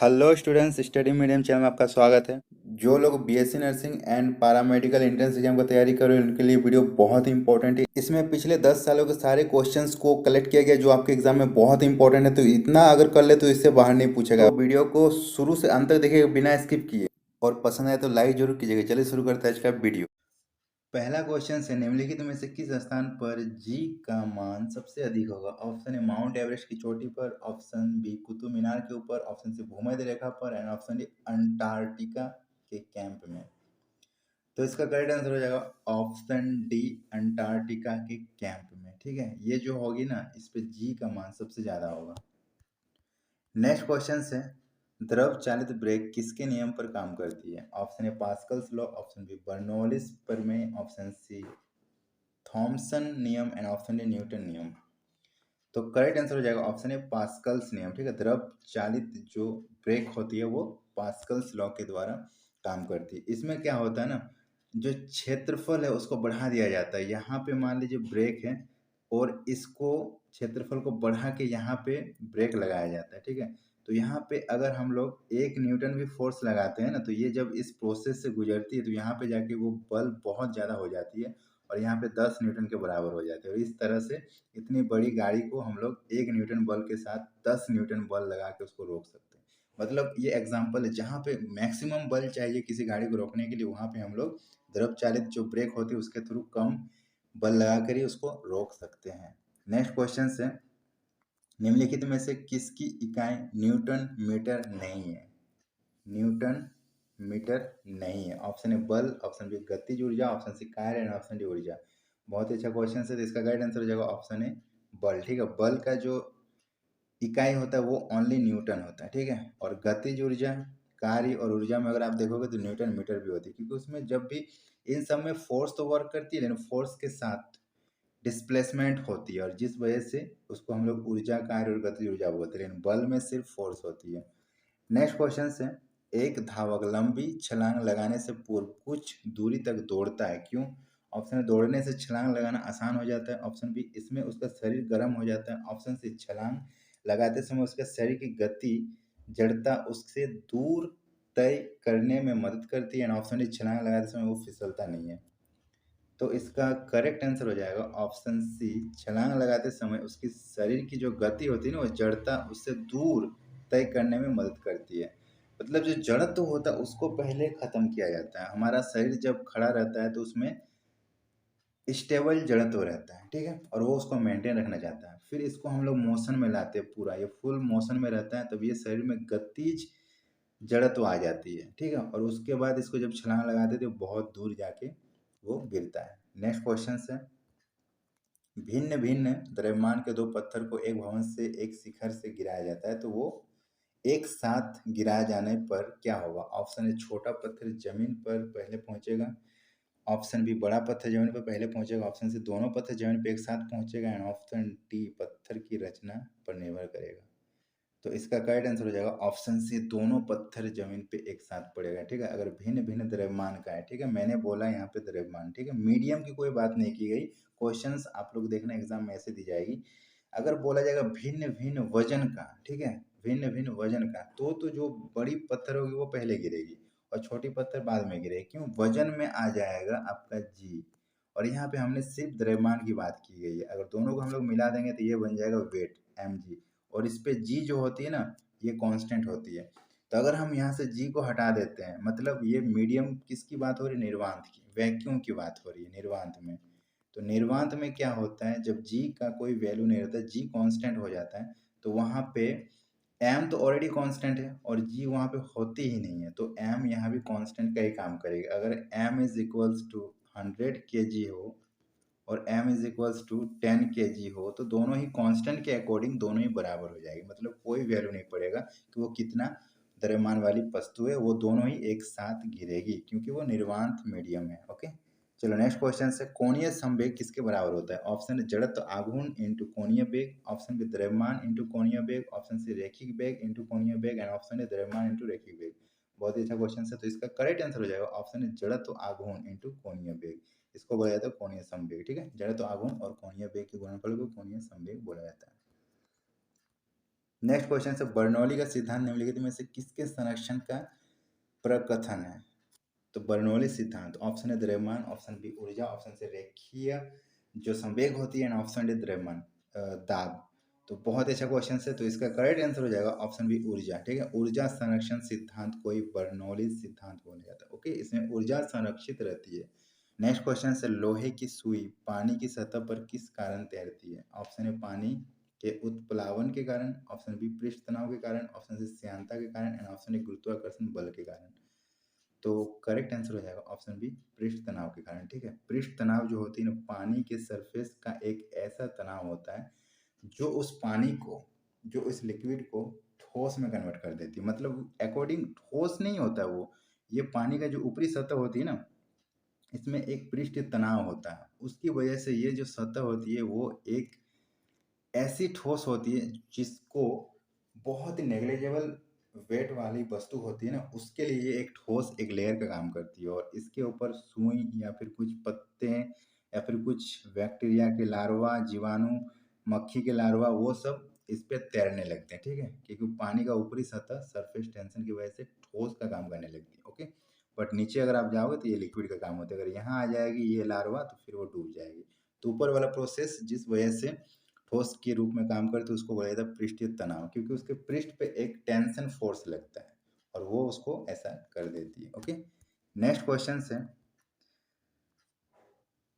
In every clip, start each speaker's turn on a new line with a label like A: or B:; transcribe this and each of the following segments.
A: Hello students, study medium channel में आपका स्वागत है। जो लोग BSc nursing and paramedical entrance exam का तैयारी कर रहे हैं उनके लिए वीडियो बहुत ही इंपॉर्टेंट है। इसमें पिछले 10 सालों के सारे क्वेश्चंस को कलेक्ट किया गया जो आपके एग्जाम में बहुत ही इंपॉर्टेंट है। तो इतना अगर कर ले तो इससे बाहर नहीं पूछेगा। तो वीडियो को शुरू से अंत तक देखिए बिना स्किप किए, और पसंद आए तो लाइक जरूर कीजिएगा। चलिए शुरू करते हैं आज का वीडियो। पहला क्वेश्चन है, निम्नलिखित में से किस स्थान पर जी का मान सबसे अधिक होगा? ऑप्शन ए माउंट एवरेस्ट की चोटी पर, ऑप्शन बी कुतुब मीनार के ऊपर, ऑप्शन सी भूमध्य रेखा पर, एंड ऑप्शन डी अंटार्कटिका के कैंप में। तो इसका करेक्ट आंसर हो जाएगा ऑप्शन डी, अंटार्कटिका के कैंप में। ठीक है, ये जो होगी ना, इस पे जी का मान सबसे ज्यादा होगा। नेक्स्ट क्वेश्चन है, द्रव चालित ब्रेक किसके नियम पर काम करती है? Option A Pascal's law, option B Bernoulli's प्रमेय, ऑप्शन सी थॉमसन नियम, एंड ऑप्शन डी न्यूटन नियम। तो करेक्ट आंसर हो जाएगा ऑप्शन ए पास्कल्स नियम। ठीक है, द्रव चालित जो ब्रेक होती है वो पास्कल्स लॉ के द्वारा काम करती है। इसमें क्या होता है ना, जो क्षेत्रफल है उसको बढ़ा दिया जाता है। यहाँ पे मान लीजिए ब्रेक है और इसको क्षेत्रफल को बढ़ा के यहाँ पे ब्रेक लगाया जाता है। ठीक है, तो यहाँ पे अगर हम लोग 1 न्यूटन भी फोर्स लगाते हैं ना, तो ये जब इस प्रोसेस से गुजरती है तो यहाँ पे जाके वो बल बहुत ज़्यादा हो जाती है और यहाँ पे 10 न्यूटन के बराबर हो जाते हैं। और इस तरह से इतनी बड़ी गाड़ी को हम लोग 1 न्यूटन बल के साथ 10 न्यूटन बल लगा के उसको रोक सकते हैं। मतलब ये एग्जाम्पल है, जहाँ पे मैक्सिमम बल चाहिए किसी गाड़ी को रोकने के लिए, वहाँ पे हम लोग द्रव चालित जो ब्रेक होती है उसके थ्रू कम बल लगा कर ही उसको रोक सकते हैं। नेक्स्ट क्वेश्चन है, निम्नलिखित में से किसकी इकाई न्यूटन मीटर नहीं है? न्यूटन मीटर नहीं है। ऑप्शन ए बल, ऑप्शन बी गतिज ऊर्जा, ऑप्शन सी कार्य, एंड ऑप्शन डी ऊर्जा। बहुत ही अच्छा क्वेश्चन है, तो इसका गाइड आंसर हो जाएगा ऑप्शन ए बल। ठीक है, बल का जो इकाई होता है वो ओनली न्यूटन होता है। ठीक है, और गतिज ऊर्जा, कार्य और ऊर्जा में अगर आप देखोगे तो न्यूटन मीटर भी होती है, क्योंकि उसमें जब भी इन सब में फोर्स तो वर्क करती है, लेकिन फोर्स के साथ डिस्प्लेसमेंट होती है, और जिस वजह से उसको हम लोग ऊर्जा, कार्य और गतिज ऊर्जा बोलते हैं, लेकिन बल में सिर्फ फोर्स होती है। नेक्स्ट क्वेश्चन है, एक धावक लंबी छलांग लगाने से पूर्व कुछ दूरी तक दौड़ता है, क्यों? ऑप्शन है दौड़ने से छलांग लगाना आसान हो जाता है, ऑप्शन बी इसमें उसका शरीर गर्म हो जाता है, ऑप्शन सी छलांग लगाते समय उसके शरीर की गति जड़ता उससे दूर तय करने में मदद करती है, एंड ऑप्शन डी छलांग लगाते समय वो फिसलता नहीं है। तो इसका करेक्ट आंसर हो जाएगा ऑप्शन सी, छलांग लगाते समय उसकी शरीर की जो गति होती है ना, वो जड़ता उससे दूर तय करने में मदद करती है। मतलब जो जड़त्व होता है उसको पहले खत्म किया जाता है। हमारा शरीर जब खड़ा रहता है तो उसमें स्टेबल जड़त्व रहता है। ठीक है, और वो उसको मेंटेन रखना चाहता है। फिर इसको हम लोग मोशन में लाते हैं, पूरा ये फुल मोशन में रहता है, तब ये शरीर में गतिज जड़त्व आ जाती है। ठीक है, और उसके बाद इसको जब छलांग लगाते हैं तो बहुत दूर जाके वो गिरता है। नेक्स्ट क्वेश्चन है, भिन्न भिन्न द्रव्यमान के दो पत्थर को एक भवन से एक शिखर से गिराया जाता है, तो वो एक साथ गिराए जाने पर क्या होगा? ऑप्शन ए छोटा पत्थर जमीन पर पहले पहुंचेगा, ऑप्शन बी बड़ा पत्थर जमीन पर पहले पहुंचेगा, ऑप्शन सी दोनों पत्थर जमीन पर एक साथ पहुंचेगा, एंड ऑप्शन डी पत्थर की रचना पर निर्भर करेगा। तो इसका करेक्ट आंसर हो जाएगा ऑप्शन सी, दोनों पत्थर जमीन पे एक साथ पड़ेगा। ठीक है, अगर भिन्न भिन्न द्रव्यमान का है। ठीक है, मैंने बोला यहाँ पे द्रव्यमान। ठीक है, मीडियम की कोई बात नहीं की गई। क्वेश्चंस आप लोग देखना एग्जाम में ऐसे दी जाएगी। अगर बोला जाएगा भिन्न भिन्न वजन का, ठीक है, भिन्न भिन्न वजन का, तो जो बड़ी पत्थर होगी वो पहले गिरेगी और छोटी पत्थर बाद में गिरेगी। क्यों? वजन में आ जाएगा आपका जी, और यहाँ पे हमने सिर्फ द्रव्यमान की बात की गई है। अगर दोनों को हम लोग मिला देंगे तो ये बन जाएगा वेट, एम जी, और इस पे जी जो होती है ना, ये कांस्टेंट होती है। तो अगर हम यहाँ से जी को हटा देते हैं, मतलब ये मीडियम किसकी बात हो रही है? निर्वात की, वैक्यूम की बात हो रही है निर्वात में। तो निर्वात में क्या होता है, जब जी का कोई वैल्यू नहीं रहता, जी कांस्टेंट हो जाता है, तो वहाँ पे एम तो ऑलरेडी कांस्टेंट है और जी वहाँ पे होती ही नहीं है, तो एम यहाँ भी कांस्टेंट का ही काम करेगा। अगर M is equals to 100 kg हो और m is equals to 10 kg हो, तो दोनों ही कांस्टेंट के अकॉर्डिंग दोनों ही बराबर हो जाएगी। मतलब कोई वैल्यू नहीं पड़ेगा कि वो कितना द्रव्यमान वाली वस्तु है, वो दोनों ही एक साथ गिरेगी क्योंकि वो निर्वात मीडियम है। ओके, चलो नेक्स्ट क्वेश्चन से, कोणीय संवेग किसके बराबर होता है? ऑप्शन है जड़त्व आघूर्ण इंटू कोणीय वेग, ऑप्शन बी द्रव्यमान इंटू कोणीय वेग, ऑप्शन सी रैखिक वेग इंटू कोणीय वेग, एंड ऑप्शन है द्रव्यमान इंटू रैखिक वेग। बहुत ही अच्छा क्वेश्चन है, तो इसका करेक्ट आंसर हो जाएगा ऑप्शन है जड़त्व आघूर्ण इंटू कोणीय वेग। इसको बोला जाता है कोणीय संवेग। ठीक है, जड़त्व आघूर्ण और कोणीय वेग के गुणनफल को कोणीय संवेग बोला जाता है। नेक्स्ट क्वेश्चन से बर्नौली का सिद्धांत निम्नलिखित में से किसके संरक्षण का प्रकथन है? तो बर्नौली सिद्धांत, ऑप्शन ए द्रव्यमान, ऑप्शन बी ऊर्जा, ऑप्शन सी रेखीय जो संवेग होती है, ऑप्शन डी द्रव्यमान दाब। तो बहुत अच्छा क्वेश्चन है। तो इसका करेक्ट आंसर हो जाएगा ऑप्शन बी ऊर्जा। ठीक है, ऊर्जा संरक्षण सिद्धांत को ही बर्नौली सिद्धांत बोला जाता है। ओके, इसमें ऊर्जा संरक्षित रहती है। नेक्स्ट क्वेश्चन से लोहे की सुई पानी की सतह पर किस कारण तैरती है? ऑप्शन ए पानी के उत्प्लावन के कारण, ऑप्शन बी पृष्ठ तनाव के कारण, ऑप्शन सी श्यानता के कारण एंड ऑप्शन डी गुरुत्वाकर्षण बल के कारण। तो करेक्ट आंसर हो जाएगा ऑप्शन बी पृष्ठ तनाव के कारण। ठीक है, पृष्ठ तनाव जो होती है ना, पानी के सरफेस का एक ऐसा तनाव होता है जो उस पानी को, जो इस लिक्विड को ठोस में कन्वर्ट कर देती है। मतलब अकॉर्डिंग ठोस नहीं होता वो, ये पानी का जो ऊपरी सतह होती है ना, इसमें एक पृष्ठ तनाव होता है, उसकी वजह से ये जो सतह होती है वो एक ऐसी ठोस होती है जिसको बहुत ही नेग्लिजिबल वेट वाली वस्तु होती है ना, उसके लिए ये एक ठोस एक लेयर का काम करती है। और इसके ऊपर सुई या फिर कुछ पत्ते या फिर कुछ बैक्टीरिया के लार्वा, जीवाणु, मक्खी के लार्वा, वो सब इस पे तैरने लगते हैं। ठीक है, क्योंकि पानी का ऊपरी सतह सरफेस टेंशन की वजह से ठोस का काम करने लगती है। ओके, बट नीचे अगर आप जाओगे तो ये लिक्विड का काम होता है। अगर यहाँ आ जाएगी ये लार्वा तो फिर वो डूब जाएगी। तो ऊपर वाला प्रोसेस जिस वजह से ठोस के रूप में काम करते उसको बोला जाता है पृष्ठीय तनाव, क्योंकि उसके पृष्ठ पे एक टेंशन फोर्स लगता है और वो उसको ऐसा कर देती है। ओके, नेक्स्ट क्वेश्चन है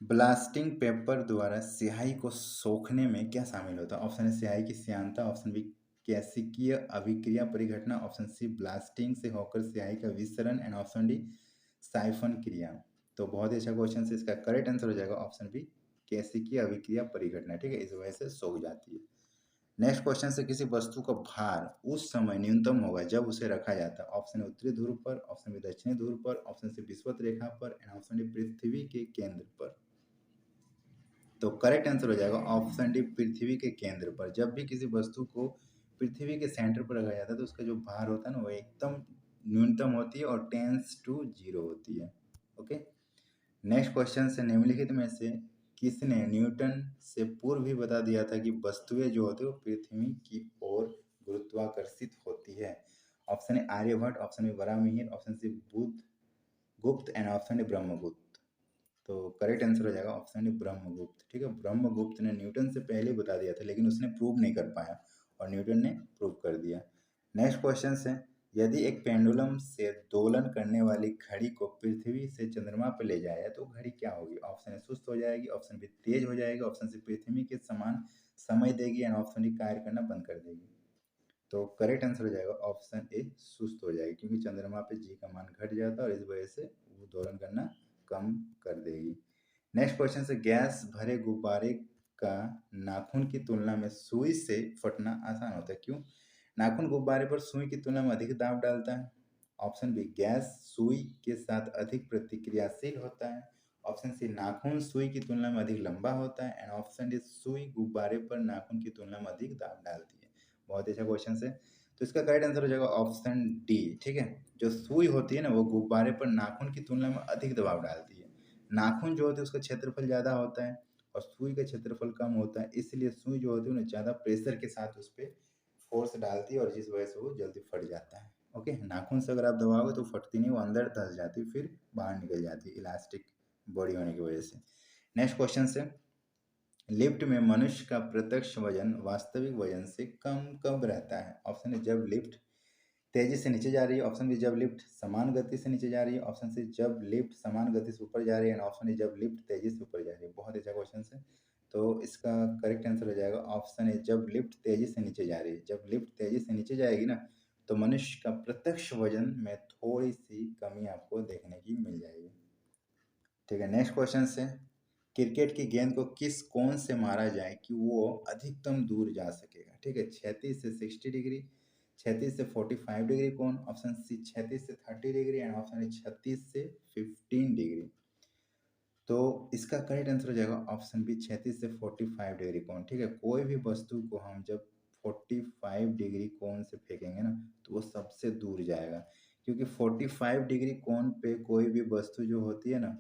A: ब्लास्टिंग पेपर द्वारा स्याही को सोखने में क्या शामिल होता है? ऑप्शन है स्याही की श्यानता, ऑप्शन बी कैसिकीय अभिक्रिया परिघटना, ऑप्शन सी ब्लास्टिंग से होकर स्याही का विसरण एंड ऑप्शन डी साइफन क्रिया। तो बहुत ही अच्छा क्वेश्चन है। इसका करेक्ट आंसर हो जाएगा ऑप्शन बी कैसिकीय अभिक्रिया परिघटना। ठीक है, इस वजह से सोख जाती है। नेक्स्ट क्वेश्चन से किसी वस्तु का भार उस समय न्यूनतम होगा जब उसे रखा जाता है? ऑप्शन उत्तरी ध्रुव पर, ऑप्शन बी दक्षिणी ध्रुव पर, ऑप्शन सी विषुवत रेखा पर एंड ऑप्शन डी पृथ्वी के केंद्र पर। तो करेक्ट आंसर हो जाएगा ऑप्शन डी पृथ्वी के केंद्र पर। जब भी किसी वस्तु को पृथ्वी के सेंटर पर रखा जाता है तो उसका जो भार होता है ना वो एकदम न्यूनतम होती है और टेंस टू 0 होती है। ओके, नेक्स्ट क्वेश्चन से निम्नलिखित में से किसने न्यूटन से पूर्व भी बता दिया था कि वस्तुएं जो होती है वो पृथ्वी की ओर गुरुत्वाकर्षित होती है? Option A Aryabhata, option B Varahamihira, option C Buddha Gupta and option D Brahmagupta. तो करेक्ट आंसर हो जाएगा ऑप्शन डी ब्रह्मगुप्त। ठीक है, ब्रह्मगुप्त ने न्यूटन से पहले बता दिया था लेकिन उसने प्रूव नहीं कर पाया और न्यूटन ने प्रूव कर दिया। नेक्स्ट क्वेश्चन है यदि एक पेंडुलम से दोलन करने वाली घड़ी को पृथ्वी से चंद्रमा पर ले जाए तो घड़ी क्या होगी? ऑप्शन ए सुस्त हो जाएगी, ऑप्शन बी तेज हो जाएगी, ऑप्शन सी पृथ्वी के समान समय देगी एंड ऑप्शन डी कार्य करना बंद कर देगी। तो करेक्ट आंसर हो जाएगा ऑप्शन ए सुस्त हो जाएगी, क्योंकि चंद्रमा पे जी का मान घट जाता है और इस वजह से वो दोलन करना कम कर देगी। नेक्स्ट क्वेश्चन से गैस भरे गुब्बारे का नाखून की तुलना में सुई से फटना आसान होता है, क्यों? नाखून गुब्बारे पर सुई की तुलना में अधिक दाब डालता है। ऑप्शन बी गैस सुई के साथ अधिक प्रतिक्रियाशील होता है, ऑप्शन सी नाखून सुई की तुलना में अधिक लंबा होता है एंड ऑप्शन डी सुई गुब्बारे पर नाखून की तुलना में अधिक दाब डालती है। बहुत अच्छा क्वेश्चन है। तो इसका करेक्ट आंसर हो जाएगा ऑप्शन डी। ठीक है, जो सुई होती है ना वो गुब्बारे पर नाखून की तुलना में अधिक दबाव डालती है। नाखून जो होते हैं उसका क्षेत्रफल ज़्यादा होता है और सुई का क्षेत्रफल कम होता है, इसलिए सुई जो होती है ना ज़्यादा प्रेशर के साथ उस पर फोर्स डालती है और जिस वजह से वो जल्दी फट जाता है। ओके, नाखून से अगर आप दबाओगे तो फटती नहीं, वो अंदर धंस जाती फिर बाहर निकल जाती है इलास्टिक बॉडी होने की वजह से। नेक्स्ट क्वेश्चन से लिफ्ट में मनुष्य का प्रत्यक्ष वजन वास्तविक वजन से कम कब रहता है? ऑप्शन है जब लिफ्ट तेजी से नीचे जा रही है, ऑप्शन बी जब लिफ्ट समान गति से नीचे जा रही है, ऑप्शन सी जब लिफ्ट समान गति से ऊपर जा रही है, ऑप्शन डी जब लिफ्ट तेजी से ऊपर जा रही है। बहुत अच्छा क्वेश्चन है। तो इसका करेक्ट आंसर हो जाएगा ऑप्शन है जब लिफ्ट तेजी से नीचे जा रही है। जब लिफ्ट तेजी से नीचे जाएगी ना तो मनुष्य का प्रत्यक्ष वजन में थोड़ी सी कमी आपको देखने की मिल जाएगी। ठीक है, नेक्स्ट क्वेश्चन से क्रिकेट की गेंद को किस कोण से मारा जाए कि वो अधिकतम दूर जा सकेगा? ठीक है, 36 से 60 डिग्री, 36 से 45 डिग्री कोण, ऑप्शन सी 36 से 30 डिग्री एंड ऑप्शन डी 36 से 15 डिग्री। तो इसका करेक्ट आंसर हो जाएगा ऑप्शन बी 36 से 45 डिग्री कोण। ठीक है, कोई भी वस्तु को हम जब 45 डिग्री कोण से फेंकेंगे ना तो वो सबसे दूर जाएगा, क्योंकि 45 डिग्री कोण पे कोई भी वस्तु जो होती है ना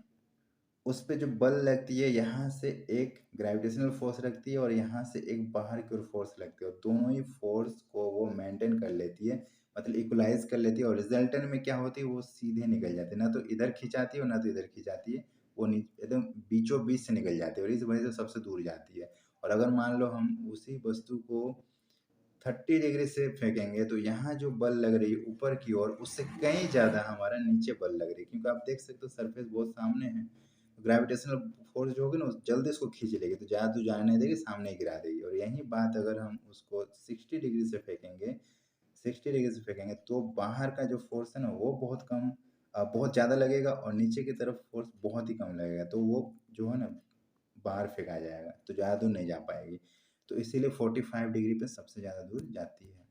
A: उस पे जो बल लगती है, यहाँ से एक ग्रेविटेशनल फोर्स लगती है और यहाँ से एक बाहर की ओर फोर्स लगती है, और दोनों ही फोर्स को वो मेंटेन कर लेती है, मतलब इक्वलाइज कर लेती है, और रिजल्टेंट में क्या होती है, वो सीधे निकल जाती है, ना तो इधर खिंचाती है और ना तो इधर खिंचाती है, वो एकदम बीचों बीच से निकल जाती है, और इस वजह से सबसे दूर जाती है। और अगर मान लो हम उसी वस्तु को 30 डिग्री से फेंकेंगे, तो यहाँ जो बल लग रही है ऊपर की ओर, उससे कहीं ज़्यादा हमारा नीचे बल लग रही है, क्योंकि आप देख सकते हो सरफेस बहुत सामने है, ग्रेविटेशनल फोर्स जो होगी ना जल्दी उसको खींच लेगी, तो ज़्यादा दूर जाने नहीं देगी, सामने ही गिरा देगी। और यही बात अगर हम उसको 60 डिग्री से फेंकेंगे, 60 डिग्री से फेंकेंगे, तो बाहर का जो फोर्स है ना वो बहुत कम, बहुत ज़्यादा लगेगा, और नीचे की तरफ फोर्स बहुत ही कम लगेगा, तो वो जो है ना बाहर फेंका जाएगा, तो ज़्यादा दूर नहीं जा पाएगी। तो इसीलिए 45 डिग्री पे सबसे ज़्यादा दूर जाती है।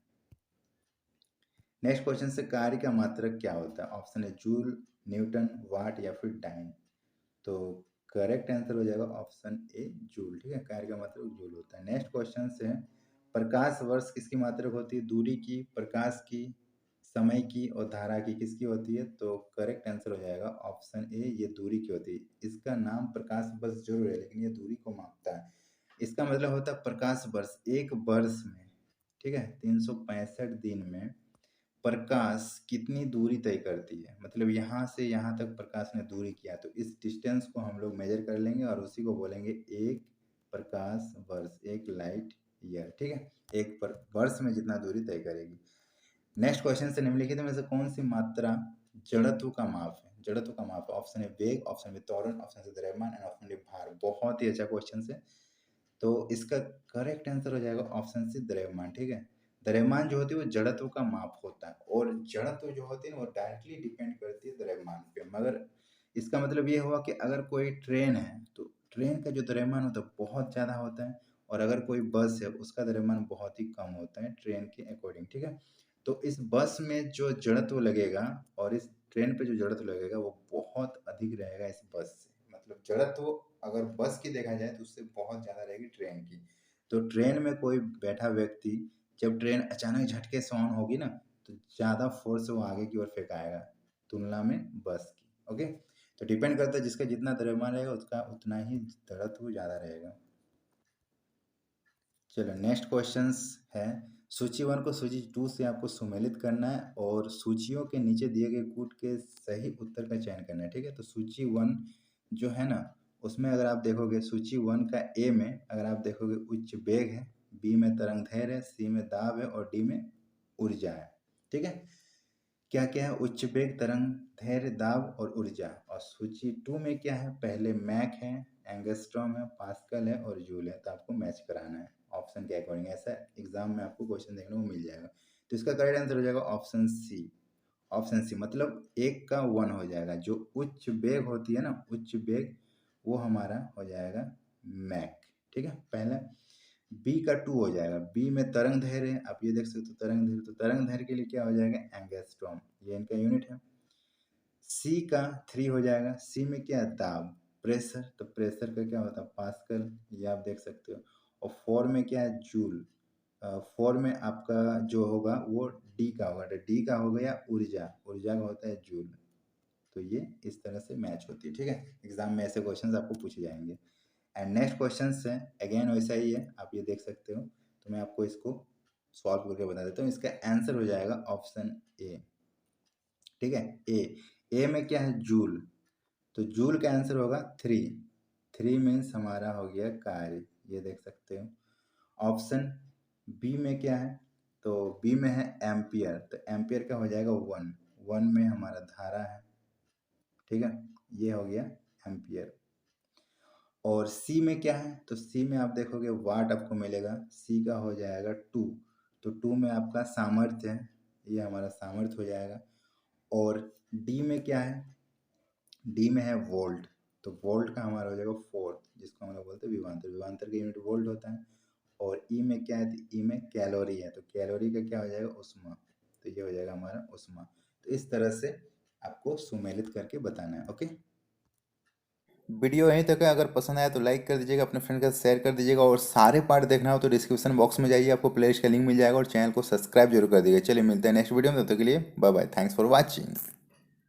A: नेक्स्ट क्वेश्चन से कार्य का मात्रक क्या होता है? ऑप्शन है जूल, न्यूटन, वाट या फिर टाइम। तो करेक्ट आंसर हो जाएगा ऑप्शन ए जूल। ठीक है, कार्य का मात्रक जूल होता है। नेक्स्ट क्वेश्चन से प्रकाश वर्ष किसकी मात्रक होती है? दूरी की, प्रकाश की, समय की और धारा की, किसकी होती है? तो करेक्ट आंसर हो जाएगा ऑप्शन ए, ये दूरी की होती है। इसका नाम प्रकाश वर्ष जरूर है, लेकिन ये दूरी को मापता है। इसका मतलब होता है प्रकाश वर्ष, एक वर्ष में, ठीक है, 365 दिन में प्रकाश कितनी दूरी तय करती है, मतलब यहाँ से यहाँ तक प्रकाश ने दूरी किया, तो इस डिस्टेंस को हम लोग मेजर कर लेंगे और उसी को बोलेंगे एक प्रकाश वर्ष, एक लाइट ईयर। ठीक है, एक वर्ष में जितना दूरी तय करेगी। नेक्स्ट क्वेश्चन से निम्नलिखित में से कौन सी मात्रा जड़त्व का माप है? जड़त्व का माप, ऑप्शन है वेग, ऑप्शन है त्वरण, ऑप्शन है द्रव्यमान एंड ऑप्शन है भार। बहुत ही अच्छा क्वेश्चन है। तो इसका करेक्ट आंसर हो जाएगा ऑप्शन सी, द्रव्यमान। ठीक है, द्रव्यमान जो होती है वो जड़त्व का माप होता है, और जड़त्व जो होती है ना वो डायरेक्टली डिपेंड करती है द्रव्यमान पे। मगर इसका मतलब ये हुआ कि अगर कोई ट्रेन है तो ट्रेन का जो द्रव्यमान होता है बहुत ज़्यादा होता है, और अगर कोई बस है उसका द्रव्यमान बहुत ही कम होता है ट्रेन के अकॉर्डिंग। ठीक है, तो इस बस में जो जड़त्व लगेगा और इस ट्रेन पे जो जड़त्व लगेगा वो बहुत अधिक रहेगा इस बस से, मतलब जड़त्व अगर बस की देखा जाए तो उससे बहुत ज़्यादा रहेगी ट्रेन की। तो ट्रेन में कोई बैठा व्यक्ति जब ट्रेन अचानक झटके से ऑन होगी ना, तो ज़्यादा फोर्स से वो आगे की ओर फेंकाएगा तुलना में बस की। ओके, तो डिपेंड करता है जिसका जितना द्रव्यमान रहेगा उसका उतना ही जड़त्व ज़्यादा रहेगा। चलो नेक्स्ट क्वेश्चन है, सूची 1 को सूची 2 से आपको सुमेलित करना है और सूचियों के नीचे दिए गए कूट के सही उत्तर का चयन करना है। ठीक है, तो सूची 1 जो है ना उसमें अगर आप देखोगे सूची 1 का ए में अगर आप देखोगे उच्च वेग है, बी में तरंग धैर्य है, सी में दाब है और डी में ऊर्जा है। ठीक है, क्या क्या है? उच्च वेग, तरंग धैर्य, दाब और ऊर्जा। और सूची 2 में क्या है? पहले मैक है, एंगस्ट्रॉम है, पास्कल है और जूल है। तो आपको मैच कराना है ऑप्शन के अकॉर्डिंग, ऐसा एग्जाम में आपको क्वेश्चन देखने को मिल जाएगा। तो इसका करेक्ट आंसर हो जाएगा ऑप्शन सी। ऑप्शन सी मतलब एक का 1 हो जाएगा, जो उच्च वेग होती है ना, उच्च वेग वो हमारा हो जाएगा मैक। ठीक है, पहला। बी का 2 हो जाएगा, बी में तरंग धैर्य है, आप ये देख सकते हो तरंग धैर्य, तो तरंग धैर्य के लिए क्या हो जाएगा? एंगस्ट्रॉम, ये इनका यूनिट है। सी का 3 हो जाएगा, सी में क्या है? दाब, प्रेशर, तो प्रेशर का क्या होता है? पास्कल, ये आप देख सकते हो। और 4 में क्या है? जूल। 4 में आपका जो होगा वो डी का होगा, तो डी का हो गया ऊर्जा, ऊर्जा का होता है जूल। तो ये इस तरह से मैच होती है। ठीक है, एग्जाम में ऐसे क्वेश्चंस आपको पूछे जाएंगे। एंड नेक्स्ट क्वेश्चन है अगेन वैसा ही है, आप ये देख सकते हो। तो मैं आपको इसको सॉल्व करके बता देता हूँ। इसका आंसर हो जाएगा ऑप्शन ए। ठीक है, ए में क्या है? जूल, तो जूल का आंसर होगा 3। 3 मीन्स हमारा हो गया कार्य, ये देख सकते हो। ऑप्शन बी में क्या है? तो बी में है एम्पियर, तो एम्पियर का हो जाएगा 1। 1 में हमारा धारा है। ठीक है, ये हो गया एम्पियर। और सी में क्या है? तो सी में आप देखोगे वाट आपको मिलेगा, सी का हो जाएगा 2। तो 2 में आपका सामर्थ्य है, ये हमारा सामर्थ्य हो जाएगा। और डी में क्या है? डी में है वोल्ट, तो वोल्ट का हमारा हो जाएगा 4, जिसको हम लोग बोलते हैं विभवांतर, विभवांतर का यूनिट वोल्ट होता है। और ई में क्या है? ई में कैलोरी है, तो कैलोरी का क्या हो जाएगा? उष्मा, तो ये हो जाएगा हमारा उष्मा। तो इस तरह से आपको सुमेलित करके बताना है। ओके, वीडियो यहीं तक है, अगर पसंद आया तो लाइक कर दीजिएगा, अपने फ्रेंड के साथ शेयर कर दीजिएगा, और सारे पार्ट देखना हो तो डिस्क्रिप्शन बॉक्स में जाइए, आपको प्लेलिस्ट का लिंक मिल जाएगा, और चैनल को सब्सक्राइब जरूर कर दीजिएगा। चलिए मिलते हैं नेक्स्ट वीडियो में, तब तक के लिए bye bye, thanks for watching.